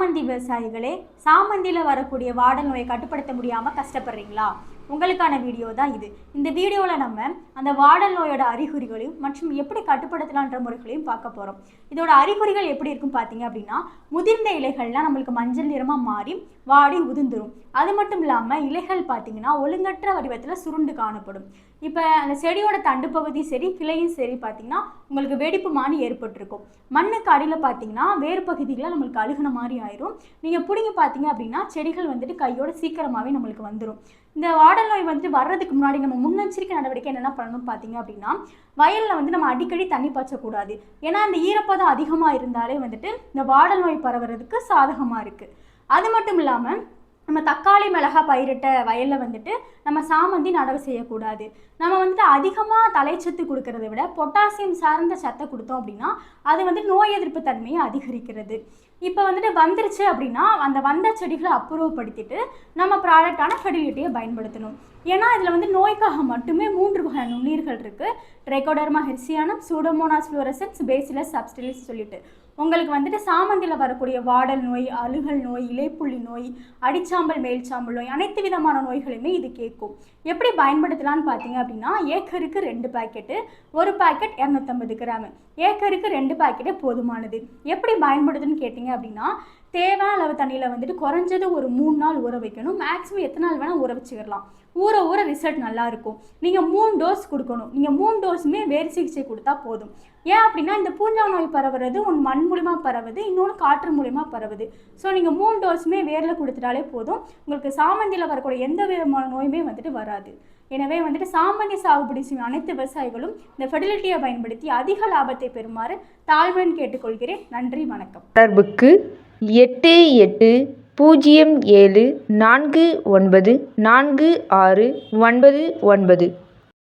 சாமந்தி விவசாயிகளே, சாமந்தியில் வரக்கூடிய வாடல் நோயை கட்டுப்படுத்த முடியாமல் கஷ்டப்படுறீங்களா? உங்களுக்கான வீடியோ தான் இது. இந்த வீடியோவில் நம்ம அந்த வாடல் நோயோட அறிகுறிகளையும் மற்றும் எப்படி கட்டுப்படுத்தலான்ற முறைகளையும் பார்க்க போகிறோம். இதோட அறிகுறிகள் எப்படி இருக்கும் பார்த்தீங்க அப்படின்னா, முதிர்ந்த இலைகள்லாம் நம்மளுக்கு மஞ்சள் நிறமாக மாறி வாடி உதிர்ந்துடும். அது மட்டும் இல்லாமல் இலைகள் பார்த்தீங்கன்னா ஒழுங்கற்ற வடிவத்தில் சுருண்டு காணப்படும். இப்போ அந்த செடியோட தண்டு பகுதி சரி கிளையும் சரி பார்த்தீங்கன்னா உங்களுக்கு வெடிப்பு மாதிரி ஏற்பட்டிருக்கும். மண்ணுக்கு அடியில் பார்த்தீங்கன்னா வேறு பகுதிகளில் நம்மளுக்கு அழுகுன மாதிரி ஆயிரும். நீங்கள் பிடிங்கி பார்த்தீங்க அப்படின்னா செடிகள் வந்துட்டு கையோட சீக்கிரமாகவே நம்மளுக்கு வந்துடும். இந்த வாடல் நோய் வந்துட்டு வர்றதுக்கு முன்னாடி நம்ம முன்னெச்சரிக்கை நடவடிக்கை என்னென்ன பண்ணணும் பார்த்தீங்க அப்படின்னா, வயலில் வந்து நம்ம அடிக்கடி தண்ணி பாய்ச்சக்கூடாது. ஏன்னா அந்த ஈரப்பதம் அதிகமாக இருந்தாலே வந்துட்டு இந்த வாடல் நோய் பரவுறதுக்கு சாதகமாக இருக்குது. அது மட்டும் இல்லாமல் நம்ம தக்காளி மிளகாய் பயிரிட்ட வயலில் வந்துட்டு நம்ம சாமந்தி நடவு செய்யக்கூடாது. நம்ம வந்துட்டு அதிகமாக தலைச்சத்து கொடுக்கறத விட பொட்டாசியம் சார்ந்த சத்தை கொடுத்தோம் அப்படின்னா அது வந்து நோய் எதிர்ப்பு தன்மையை அதிகரிக்கிறது. இப்போ வந்துட்டு வந்துருச்சு அப்படின்னா அந்த வந்த செடிகளை அப்புறப்படுத்திட்டு நம்ம ப்ராடக்டான ஃபெர்டிலிட்டியை பயன்படுத்தணும். ஏன்னா இதில் வந்து நோய்க்காக மட்டுமே 3 வகை நுண்ணுயிர்கள் இருக்குது. Trichoderma harzianum, Pseudomonas fluorescens, Bacillus subtilis சொல்லிட்டு உங்களுக்கு வந்துட்டு சாமந்தியில் வரக்கூடிய வாடல் நோய், அழுகல் நோய், இலைப்புள்ளி நோய், அடிச்சாம்பல் மேல்சாம்பல் நோய், அனைத்து விதமான நோய்களுமே இது கேட்கும். எப்படி பயன்படுத்தலான்னு பார்த்தீங்க அப்படின்னா, ஏக்கருக்கு 2 பாக்கெட்டு, ஒரு பாக்கெட் 250 கிராம், ஏக்கருக்கு 2 பாக்கெட்டே போதுமானது. எப்படி பயன்படுதுன்னு கேட்டிங்க அப்படின்னா, தேவையான அளவு தண்ணியில் வந்துட்டு குறைஞ்சது ஒரு 3 நாள் ஊற வைக்கணும். மேக்ஸிமம் எத்தனை நாள் வேணால் ஊற வச்சுக்கலாம். ஊற ரிசல்ட் நல்லாயிருக்கும். நீங்கள் 3 டோஸ் கொடுக்கணும். நீங்கள் 3 டோஸுமே வேறு சிகிச்சை கொடுத்தா போதும். ஏன் அப்படின்னா இந்த பூஞ்சா நோய் பரவுறது ஒன்று மண் மூலிமா பரவுது, இன்னொன்று காற்று மூலிமா பரவுது. ஸோ நீங்கள் 3 டோஸுமே வேரில் கொடுத்துட்டாலே போதும். உங்களுக்கு சாமந்தியில் வரக்கூடிய எந்த விதமான நோயுமே வந்துட்டு வராது. எனவே வந்துட்டு சாமந்தி சாகுபடி செய்யும் அனைத்து விவசாயிகளும் இந்த ஃபெர்டிலிட்டியை பயன்படுத்தி அதிக லாபத்தை பெறுமாறு தாழ்வுடன் கேட்டுக்கொள்கிறேன். நன்றி, வணக்கம். தொடர்புக்கு 8807494699.